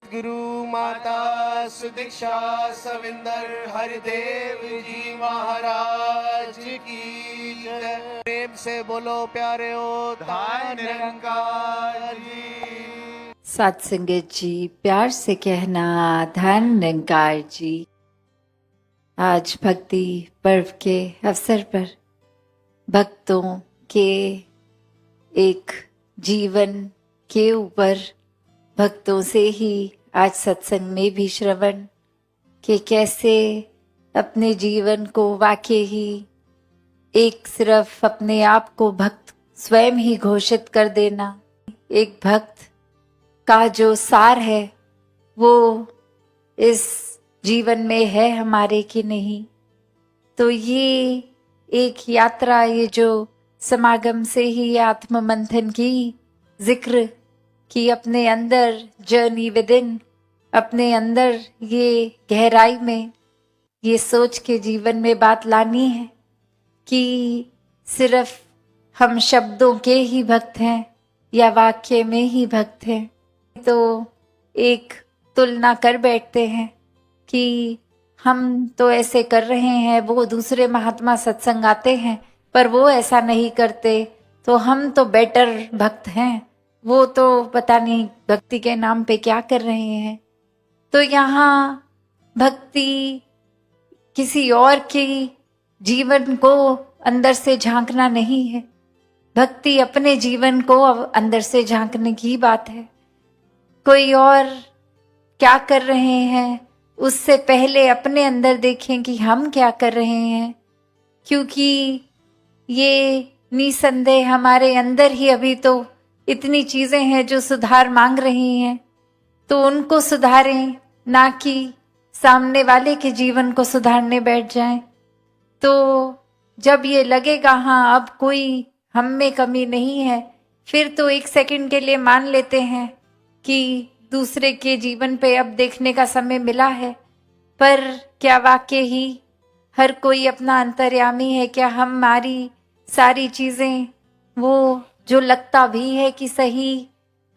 सतगुरु माता सुदीक्षा सविंदर हरिदेव जी महाराज की जय। प्रेम से बोलो प्यारे हो धाम निरंकार जी। सात संगत जी, प्यार से कहना धन निरंकार जी। आज भक्ति पर्व के अवसर पर भक्तों के एक जीवन के ऊपर भक्तों से ही आज सत्संग में भी श्रवण कि कैसे अपने जीवन को वाकई ही एक सिर्फ अपने आप को भक्त स्वयं ही घोषित कर देना, एक भक्त का जो सार है वो इस जीवन में है हमारे कि नहीं। तो ये एक यात्रा, ये जो समागम से ही आत्म मंथन की जिक्र कि अपने अंदर जर्नी विद इन, अपने अंदर ये गहराई में ये सोच के जीवन में बात लानी है कि सिर्फ हम शब्दों के ही भक्त हैं या वाक्य में ही भक्त हैं। तो एक तुलना कर बैठते हैं कि हम तो ऐसे कर रहे हैं, वो दूसरे महात्मा सत्संग आते हैं पर वो ऐसा नहीं करते, तो हम तो बेटर भक्त हैं, वो तो पता नहीं भक्ति के नाम पे क्या कर रहे हैं। तो यहाँ भक्ति किसी और के जीवन को अंदर से झांकना नहीं है, भक्ति अपने जीवन को अंदर से झांकने की बात है। कोई और क्या कर रहे हैं उससे पहले अपने अंदर देखें कि हम क्या कर रहे हैं, क्योंकि ये निसंदेह हमारे अंदर ही अभी तो इतनी चीजें हैं जो सुधार मांग रही हैं, तो उनको सुधारें, ना कि सामने वाले के जीवन को सुधारने बैठ जाएं। तो जब ये लगेगा हाँ अब कोई हम में कमी नहीं है, फिर तो एक सेकंड के लिए मान लेते हैं कि दूसरे के जीवन पे अब देखने का समय मिला है, पर क्या वाकई ही हर कोई अपना अंतर्यामी है? क्या हमारी सारी चीजें वो जो लगता भी है कि सही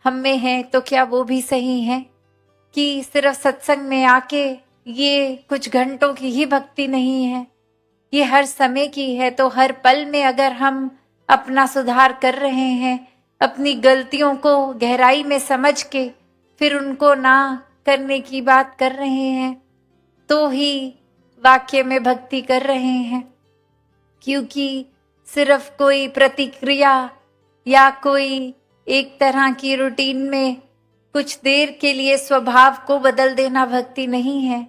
हम में है, तो क्या वो भी सही है? कि सिर्फ सत्संग में आके ये कुछ घंटों की ही भक्ति नहीं है, ये हर समय की है। तो हर पल में अगर हम अपना सुधार कर रहे हैं, अपनी गलतियों को गहराई में समझ के फिर उनको ना करने की बात कर रहे हैं, तो ही वाक्य में भक्ति कर रहे हैं। क्योंकि सिर्फ कोई प्रतिक्रिया या कोई एक तरह की रूटीन में कुछ देर के लिए स्वभाव को बदल देना भक्ति नहीं है।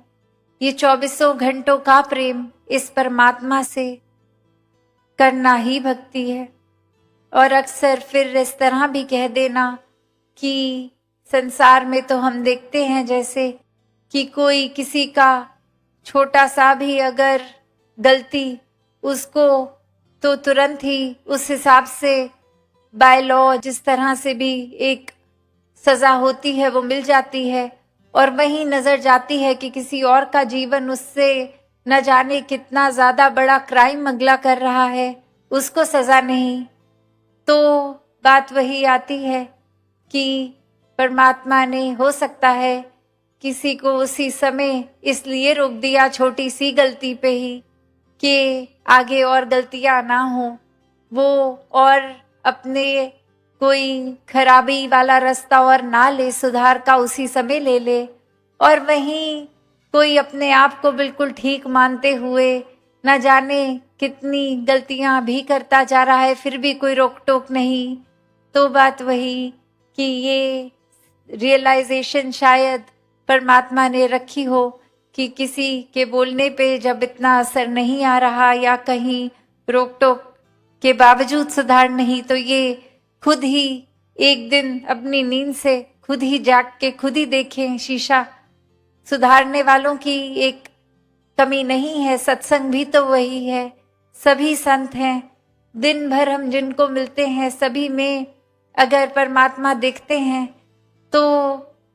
ये 24 घंटों का प्रेम इस परमात्मा से करना ही भक्ति है। और अक्सर फिर इस तरह भी कह देना कि संसार में तो हम देखते हैं जैसे कि कोई किसी का छोटा सा भी अगर गलती, उसको तो तुरंत ही उस हिसाब से बाय लॉ जिस तरह से भी एक सजा होती है वो मिल जाती है, और वहीं नजर जाती है कि किसी और का जीवन उससे न जाने कितना ज्यादा बड़ा क्राइम अगला कर रहा है, उसको सजा नहीं। तो बात वही आती है कि परमात्मा ने हो सकता है किसी को उसी समय इसलिए रोक दिया छोटी सी गलती पे ही कि आगे और गलतियां ना हो, वो और अपने कोई खराबी वाला रास्ता और ना ले, सुधार का उसी समय ले ले। और वहीं कोई अपने आप को बिल्कुल ठीक मानते हुए न जाने कितनी गलतियां भी करता जा रहा है, फिर भी कोई रोक टोक नहीं। तो बात वही कि ये रियलाइजेशन शायद परमात्मा ने रखी हो कि किसी के बोलने पे जब इतना असर नहीं आ रहा या कहीं रोक टोक के बावजूद सुधार नहीं, तो ये खुद ही एक दिन अपनी नींद से खुद ही जाग के खुद ही देखें शीशा। सुधारने वालों की एक कमी नहीं है, सत्संग भी तो वही है, सभी संत हैं, दिन भर हम जिनको मिलते हैं सभी में अगर परमात्मा देखते हैं तो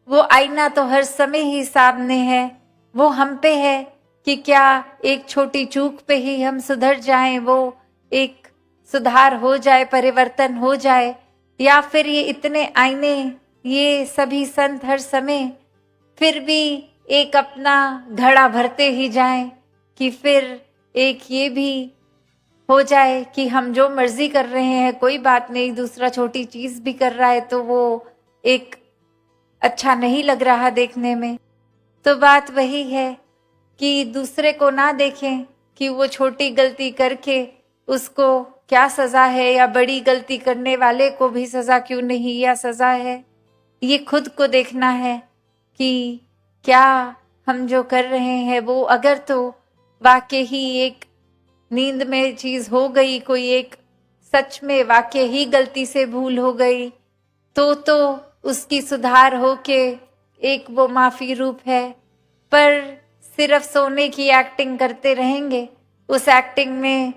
वो आईना तो हर समय ही सामने है, वो हम पे है कि क्या एक छोटी चूक पे ही हम सुधर जाएं, वो एक सुधार हो जाए, परिवर्तन हो जाए, या फिर ये इतने आईने ये सभी संत हर समय फिर भी एक अपना घड़ा भरते ही जाएं कि फिर एक ये भी हो जाए कि हम जो मर्जी कर रहे हैं कोई बात नहीं, दूसरा छोटी चीज भी कर रहा है तो वो एक अच्छा नहीं लग रहा देखने में। तो बात वही है कि दूसरे को ना देखें कि वो छोटी गलती करके उसको क्या सजा है, या बड़ी गलती करने वाले को भी सजा क्यों नहीं या सजा है। ये खुद को देखना है कि क्या हम जो कर रहे हैं वो अगर तो वाकई ही एक नींद में चीज हो गई, कोई एक सच में वाकई ही गलती से भूल हो गई, तो उसकी सुधार हो के एक वो माफी रूप है। पर सिर्फ सोने की एक्टिंग करते रहेंगे, उस एक्टिंग में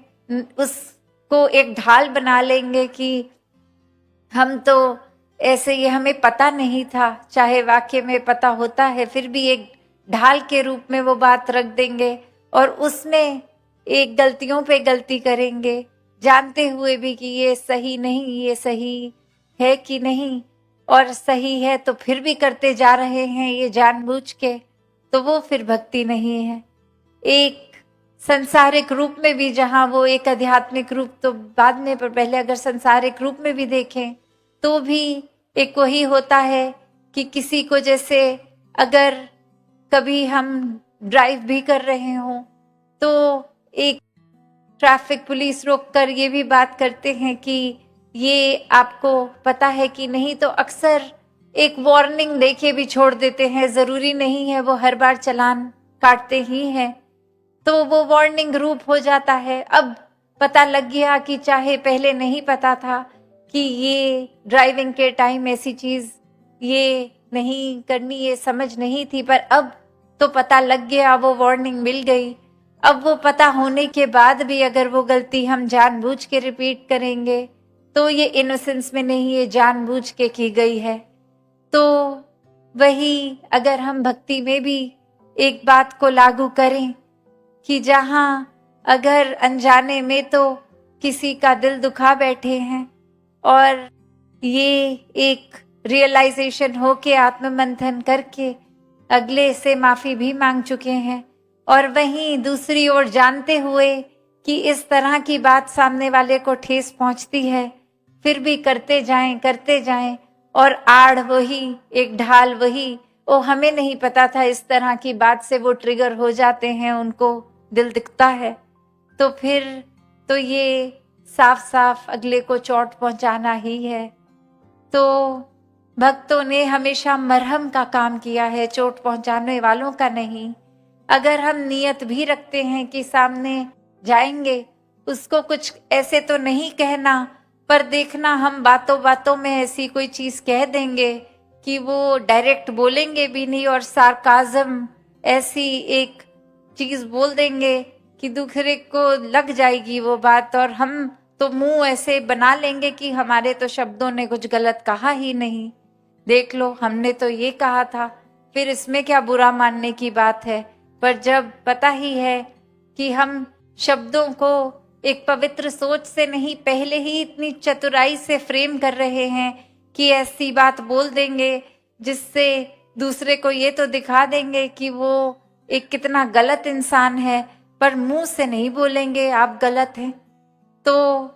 उसको एक ढाल बना लेंगे कि हम तो ऐसे, ये हमें पता नहीं था, चाहे वाकई में पता होता है फिर भी एक ढाल के रूप में वो बात रख देंगे और उसमें एक गलतियों पे गलती करेंगे, जानते हुए भी कि ये सही नहीं, ये सही है कि नहीं, और सही है तो फिर भी करते जा रहे हैं ये जानबूझ के, तो वो फिर भक्ति नहीं है। एक संसारिक रूप में भी, जहां वो एक आध्यात्मिक रूप तो बाद में, पर पहले अगर संसारिक रूप में भी देखें तो भी एक वही होता है कि किसी को, जैसे अगर कभी हम ड्राइव भी कर रहे हों तो एक ट्रैफिक पुलिस रोककर ये भी बात करते हैं कि ये आपको पता है कि नहीं, तो अक्सर एक वार्निंग देके भी छोड़ देते हैं, जरूरी नहीं है वो हर बार चालान काटते ही हैं, तो वो वार्निंग रूप हो जाता है। अब पता लग गया कि चाहे पहले नहीं पता था कि ये ड्राइविंग के टाइम ऐसी चीज ये नहीं करनी, ये समझ नहीं थी, पर अब तो पता लग गया, वो वार्निंग मिल गई। अब वो पता होने के बाद भी अगर वो गलती हम जानबूझ के रिपीट करेंगे तो ये इनोसेंस में नहीं, ये जानबूझ के की गई है। तो वही अगर हम भक्ति में भी एक बात को लागू करें कि जहां अगर अनजाने में तो किसी का दिल दुखा बैठे हैं और ये एक रियलाइजेशन हो के आत्ममंथन करके अगले से माफी भी मांग चुके हैं, और वहीं दूसरी ओर जानते हुए कि इस तरह की बात सामने वाले को ठेस पहुंचती है, फिर भी करते जाएं और आड़ वही, एक ढाल वही, ओ हमें नहीं पता था इस तरह की बात से वो ट्रिगर हो जाते हैं, उनको दिल दिखता है, तो फिर तो ये साफ साफ अगले को चोट पहुंचाना ही है। तो भक्तों ने हमेशा मरहम का काम किया है, चोट पहुंचाने वालों का नहीं। अगर हम नियत भी रखते हैं कि सामने जाएंगे, उसको कुछ ऐसे तो नहीं कहना, पर देखना हम बातों बातों में ऐसी कोई चीज कह देंगे कि वो डायरेक्ट बोलेंगे भी नहीं और सार्काज्म ऐसी एक चीज बोल देंगे कि दूसरे को लग जाएगी वो बात, और हम तो मुंह ऐसे बना लेंगे कि हमारे तो शब्दों ने कुछ गलत कहा ही नहीं, देख लो हमने तो ये कहा था, फिर इसमें क्या बुरा मानने की बात है। पर जब पता ही है कि हम शब्दों को एक पवित्र सोच से नहीं, पहले ही इतनी चतुराई से फ्रेम कर रहे हैं कि ऐसी बात बोल देंगे जिससे दूसरे को ये तो दिखा देंगे कि वो एक कितना गलत इंसान है, पर मुंह से नहीं बोलेंगे आप गलत हैं, तो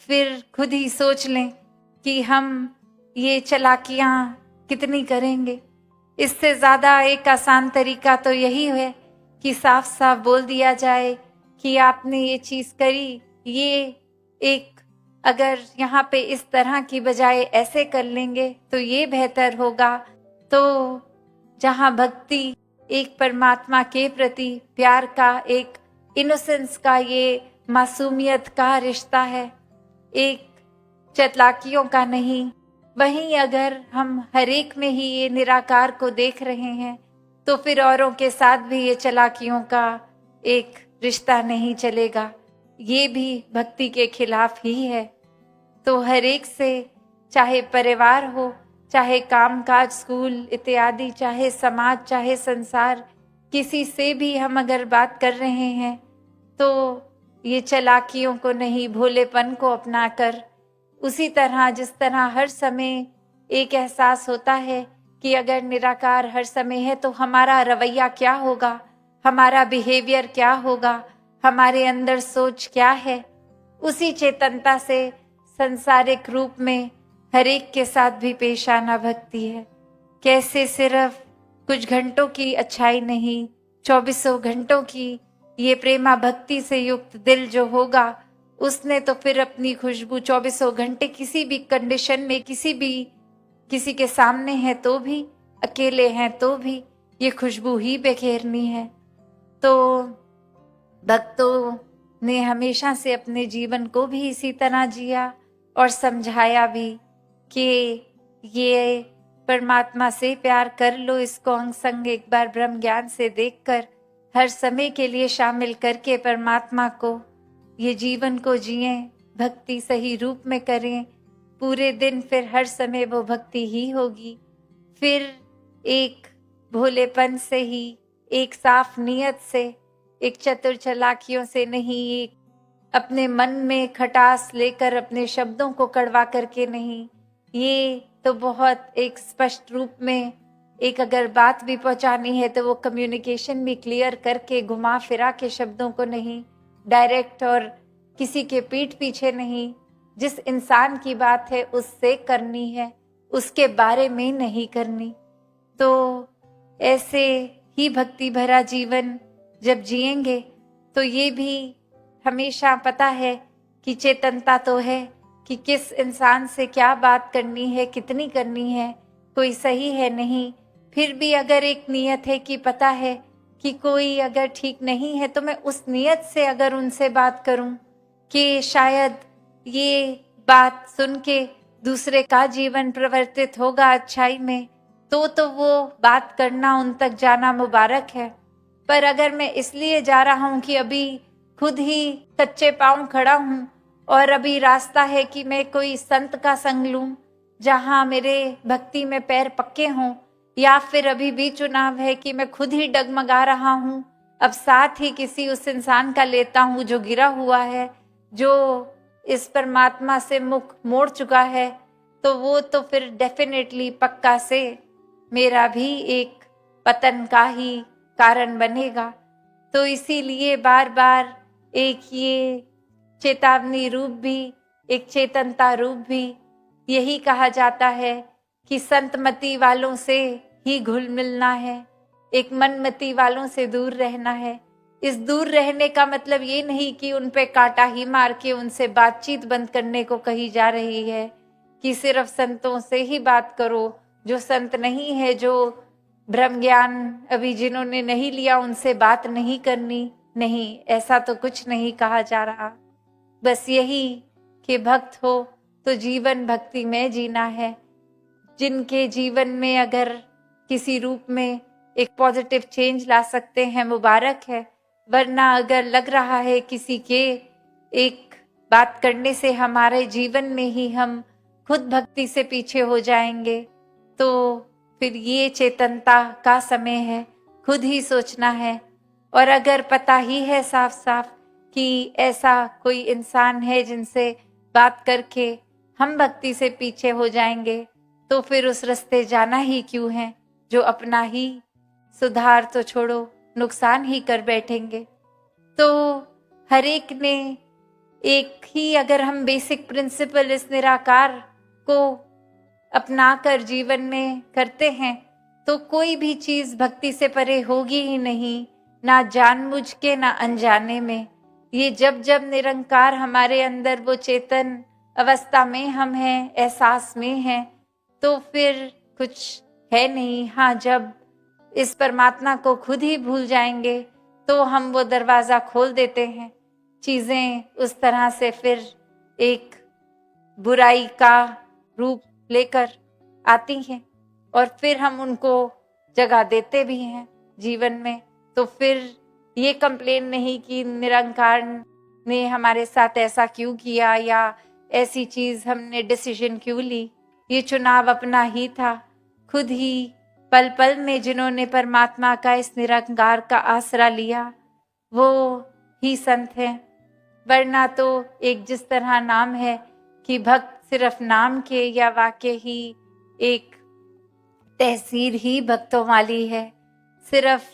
फिर खुद ही सोच लें कि हम ये चालाकियां कितनी करेंगे। इससे ज्यादा एक आसान तरीका तो यही है कि साफ साफ बोल दिया जाए कि आपने ये चीज करी, ये एक अगर यहाँ पे इस तरह की बजाय ऐसे कर लेंगे तो ये बेहतर होगा। तो जहाँ भक्ति एक परमात्मा के प्रति प्यार का, एक इनोसेंस का, ये मासूमियत का रिश्ता है, एक चालाकियों का नहीं, वहीं अगर हम हर एक में ही ये निराकार को देख रहे हैं तो फिर औरों के साथ भी ये चालाकियों का एक रिश्ता नहीं चलेगा, ये भी भक्ति के खिलाफ ही है। तो हर एक से, चाहे परिवार हो, चाहे कामकाज, स्कूल इत्यादि, चाहे समाज, चाहे संसार, किसी से भी हम अगर बात कर रहे हैं तो ये चालाकियों को नहीं, भोलेपन को अपनाकर, उसी तरह जिस तरह हर समय एक एहसास होता है कि अगर निराकार हर समय है तो हमारा रवैया क्या होगा, हमारा बिहेवियर क्या होगा, हमारे अंदर सोच क्या है। उसी चेतनता से संसारिक रूप में हर एक के साथ भी पेश आना भक्ति है। कैसे सिर्फ कुछ घंटों की अच्छाई नहीं, 24 घंटों की ये प्रेमा भक्ति से युक्त दिल जो होगा, उसने तो फिर अपनी खुशबू 24 घंटे किसी भी कंडीशन में, किसी के सामने है तो भी, अकेले हैं तो भी ये खुशबू ही बिखेरनी है। तो भक्तों ने हमेशा से अपने जीवन को भी इसी तरह जिया और समझाया भी कि ये परमात्मा से प्यार कर लो, इसको अंग संग एक बार ब्रह्म ज्ञान से देखकर हर समय के लिए शामिल करके परमात्मा को ये जीवन को जिएं, भक्ति सही रूप में करें पूरे दिन, फिर हर समय वो भक्ति ही होगी। फिर एक भोलेपन से ही, एक साफ नियत से, एक चतुर चालाकियों से नहीं, एक अपने मन में खटास लेकर अपने शब्दों को कड़वा करके नहीं, ये तो बहुत एक स्पष्ट रूप में एक अगर बात भी पहुंचानी है तो वो कम्युनिकेशन भी क्लियर करके, घुमा फिरा के शब्दों को नहीं, डायरेक्ट और किसी के पीठ पीछे नहीं, जिस इंसान की बात है उससे करनी है, उसके बारे में नहीं करनी। तो ऐसे ही भक्ति भरा जीवन जब जिएंगे तो ये भी हमेशा पता है कि चेतनता तो है कि किस इंसान से क्या बात करनी है, कितनी करनी है, कोई सही है नहीं। फिर भी अगर एक नियत है कि पता है कि कोई अगर ठीक नहीं है तो मैं उस नियत से अगर उनसे बात करूं कि शायद ये बात सुन के दूसरे का जीवन प्रवर्तित होगा अच्छाई में, तो वो बात करना, उन तक जाना मुबारक है। पर अगर मैं इसलिए जा रहा हूं कि अभी खुद ही कच्चे पांव खड़ा हूं और अभी रास्ता है कि मैं कोई संत का संग लूं जहां मेरे भक्ति में पैर पक्के हों, या फिर अभी भी चुनाव है कि मैं खुद ही डगमगा रहा हूं, अब साथ ही किसी उस इंसान का लेता हूं जो गिरा हुआ है, जो इस परमात्मा से मुख मोड़ चुका है, तो वो तो फिर डेफिनेटली पक्का से मेरा भी एक पतन का ही कारण बनेगा। तो इसीलिए बार बार एक ये चेतावनी रूप भी, एक चेतनता रूप भी यही कहा जाता है कि संतमति वालों से ही घुल मिलना है, एक मनमति वालों से दूर रहना है। इस दूर रहने का मतलब ये नहीं कि उन पे कांटा ही मार के उनसे बातचीत बंद करने को कही जा रही है कि सिर्फ संतों से ही बात करो, जो संत नहीं है, जो ब्रह्म ज्ञान अभी जिन्होंने नहीं लिया उनसे बात नहीं करनी, नहीं, ऐसा तो कुछ नहीं कहा जा रहा। बस यही कि भक्त हो तो जीवन भक्ति में जीना है। जिनके जीवन में अगर किसी रूप में एक पॉजिटिव चेंज ला सकते हैं मुबारक है, वरना अगर लग रहा है किसी के एक बात करने से हमारे जीवन में ही हम खुद भक्ति से पीछे हो जाएंगे, तो फिर ये चेतनता का समय है, खुद ही सोचना है। और अगर पता ही है साफ साफ कि ऐसा कोई इंसान है जिनसे बात करके हम भक्ति से पीछे हो जाएंगे, तो फिर उस रास्ते जाना ही क्यों है, जो अपना ही सुधार तो छोड़ो नुकसान ही कर बैठेंगे। तो हर एक ने एक ही अगर हम बेसिक प्रिंसिपल इस निराकार को अपनाकर जीवन में करते हैं तो कोई भी चीज भक्ति से परे होगी ही नहीं, ना जानबूझ के ना अनजाने में। ये जब जब निरंकार हमारे अंदर वो चेतन अवस्था में हम हैं, एहसास में हैं, तो फिर कुछ है नहीं। हाँ, जब इस परमात्मा को खुद ही भूल जाएंगे तो हम वो दरवाजा खोल देते हैं, चीजें उस तरह से फिर एक बुराई का रूप लेकर आती हैं और फिर हम उनको जगह देते भी हैं जीवन में। तो फिर ये कंप्लेन नहीं कि निरंकार ने हमारे साथ ऐसा क्यों किया या ऐसी चीज हमने डिसीजन क्यों ली। ये चुनाव अपना ही था, खुद ही पल पल में जिन्होंने परमात्मा का इस निरंकार का आसरा लिया वो ही संत हैं। वरना तो एक जिस तरह नाम है कि भक्त सिर्फ नाम के या वाक्य ही एक तहसीर ही भक्तों वाली है। सिर्फ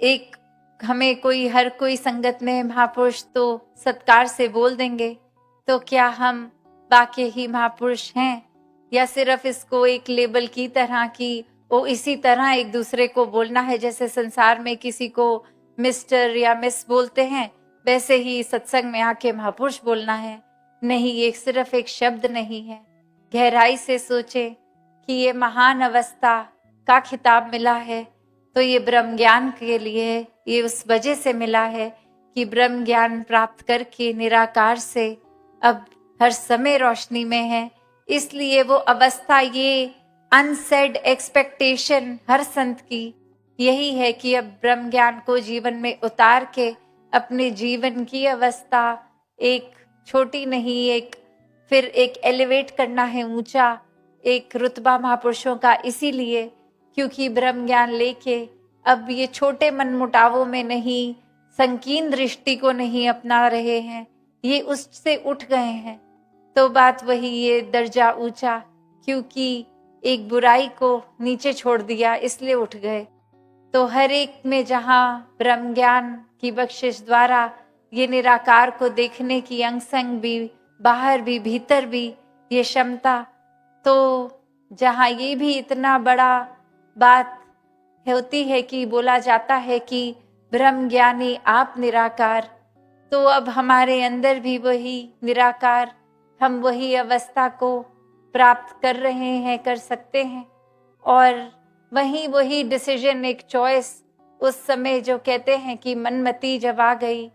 एक हमें कोई हर कोई संगत में महापुरुष तो सत्कार से बोल देंगे, तो क्या हम वाकई ही महापुरुष हैं, या सिर्फ इसको एक लेबल की तरह की वो इसी तरह एक दूसरे को बोलना है, जैसे संसार में किसी को मिस्टर या मिस बोलते हैं वैसे ही सत्संग में आके महापुरुष बोलना है? नहीं, ये सिर्फ एक शब्द नहीं है। गहराई से सोचे कि ये महान अवस्था का खिताब मिला है तो ये ब्रह्म ज्ञान के लिए, ये उस वजह से मिला है कि ब्रह्म ज्ञान प्राप्त करके निराकार से अब हर समय रोशनी में है। इसलिए वो अवस्था, ये अनसेड एक्सपेक्टेशन हर संत की यही है कि अब ब्रह्म ज्ञान को जीवन में उतार के अपने जीवन की अवस्था एक छोटी नहीं, एक फिर एक एलिवेट करना है, ऊंचा एक रुतबा महापुरुषों का। इसीलिए क्योंकि ब्रह्म ज्ञान लेके अब ये छोटे मनमुटावों में नहीं, संकीर्ण दृष्टि को नहीं अपना रहे हैं, ये उससे उठ गए हैं। तो बात वही, ये दर्जा ऊंचा, क्योंकि एक बुराई को नीचे छोड़ दिया इसलिए उठ गए। तो हर एक में जहाँ ब्रह्म ज्ञान की बख्शिश द्वारा ये निराकार को देखने की अंग संग भी, बाहर भी भीतर भी ये क्षमता, तो जहाँ ये भी इतना बड़ा बात होती है कि बोला जाता है कि ब्रह्म ज्ञानी आप निराकार, तो अब हमारे अंदर भी वही निराकार, हम वही अवस्था को प्राप्त कर रहे हैं, कर सकते हैं। और वही डिसीजन, एक चॉइस उस समय जो कहते हैं कि मनमति जब आ गई,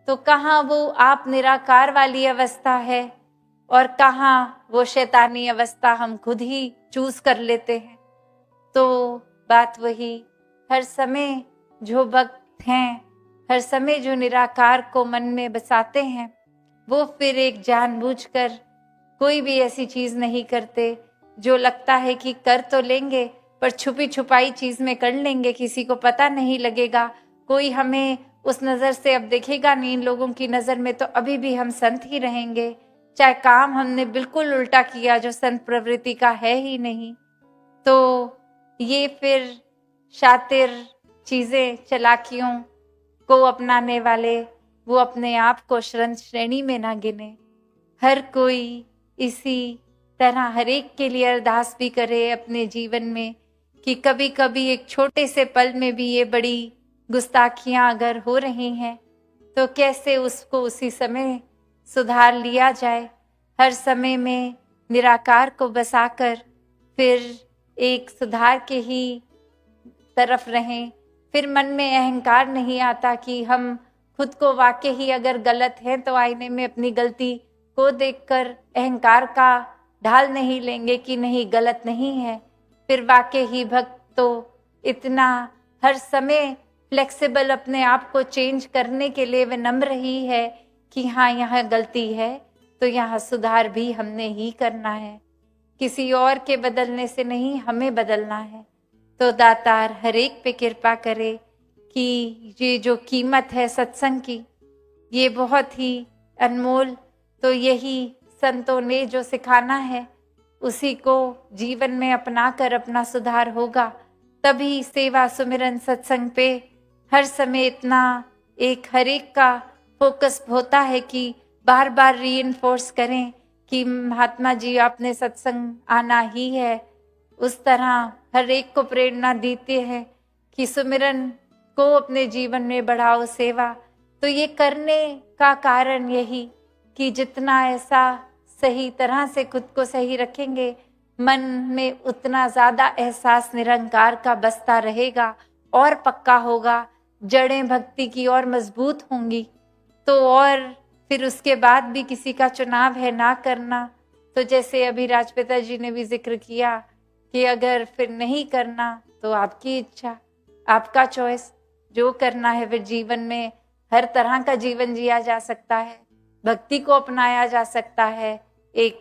तो कहाँ वो आप निराकार वाली अवस्था है और कहाँ वो शैतानी अवस्था हम खुद ही चूज कर लेते हैं। तो बात वही, हर समय जो भक्त हैं, हर समय जो निराकार को मन में बसाते हैं, वो फिर एक जानबूझकर कोई भी ऐसी चीज नहीं करते जो लगता है कि कर तो लेंगे पर छुपी छुपाई चीज में कर लेंगे, किसी को पता नहीं लगेगा, कोई हमें उस नजर से अब देखेगा नहीं, इन लोगों की नजर में तो अभी भी हम संत ही रहेंगे, चाहे काम हमने बिल्कुल उल्टा किया जो संत प्रवृत्ति का है ही नहीं। तो ये फिर शातिर चीजें, चलाकियों को अपनाने वाले वो अपने आप को श्रेणी में ना गिने। हर कोई इसी तरह हर एक के लिए अरदास भी करे अपने जीवन में कि कभी कभी एक छोटे से पल में भी ये बड़ी गुस्ताखियां अगर हो रही हैं तो कैसे उसको उसी समय सुधार लिया जाए। हर समय में निराकार को बसाकर फिर एक सुधार के ही तरफ रहें। फिर मन में अहंकार नहीं आता कि हम खुद को वाकई ही अगर गलत हैं तो आईने में अपनी गलती को देखकर अहंकार का ढाल नहीं लेंगे कि नहीं गलत नहीं है। फिर वाकई ही भक्त तो इतना हर समय फ्लेक्सिबल अपने आप को चेंज करने के लिए विनम्र ही है कि हाँ यहाँ गलती है तो यहाँ सुधार भी हमने ही करना है, किसी और के बदलने से नहीं, हमें बदलना है। तो दातार हर एक पे कृपा करे कि ये जो कीमत है सत्संग की, ये बहुत ही अनमोल, तो यही संतों ने जो सिखाना है उसी को जीवन में अपनाकर अपना सुधार होगा। तभी सेवा सुमिरन सत्संग पे हर समय इतना एक हर एक का फोकस होता है कि बार बार रीइंफोर्स करें कि महात्मा जी आपने सत्संग आना ही है। उस तरह हर एक को प्रेरणा देते हैं कि सुमिरन को अपने जीवन में बढ़ाओ, सेवा। तो ये करने का कारण यही कि जितना ऐसा सही तरह से खुद को सही रखेंगे, मन में उतना ज्यादा एहसास निरंकार का बसता रहेगा और पक्का होगा, जड़ें भक्ति की और मजबूत होंगी। तो और फिर उसके बाद भी किसी का चुनाव है ना करना, तो जैसे अभी राजपिता जी ने भी जिक्र किया कि अगर फिर नहीं करना तो आपकी इच्छा, आपका चॉइस, जो करना है। फिर जीवन में हर तरह का जीवन जिया जा सकता है, भक्ति को अपनाया जा सकता है, एक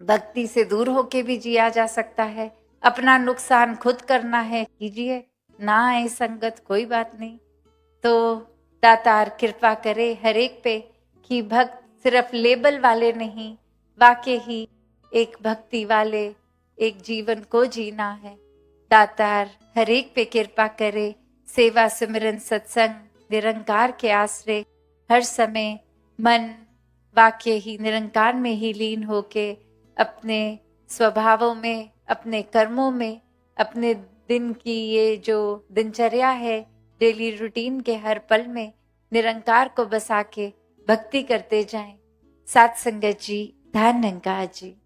भक्ति से दूर होके भी जिया जा सकता है। अपना नुकसान खुद करना है, कीजिए, ना आए संगत कोई बात नहीं। तो दातार कृपा करे हर एक पे कि भक्त सिर्फ लेबल वाले नहीं, वाकई ही एक भक्ति वाले एक जीवन को जीना है। दातार हर एक पे कृपा करे, सेवा सिमरन सत्संग निरंकार के आश्रय हर समय मन वाक्य ही निरंकार में ही लीन होके अपने स्वभावों में, अपने कर्मों में, अपने दिन की ये जो दिनचर्या है, डेली रूटीन के हर पल में निरंकार को बसा के भक्ति करते जाएं। साथ संगत जी, धन निरंकार जी।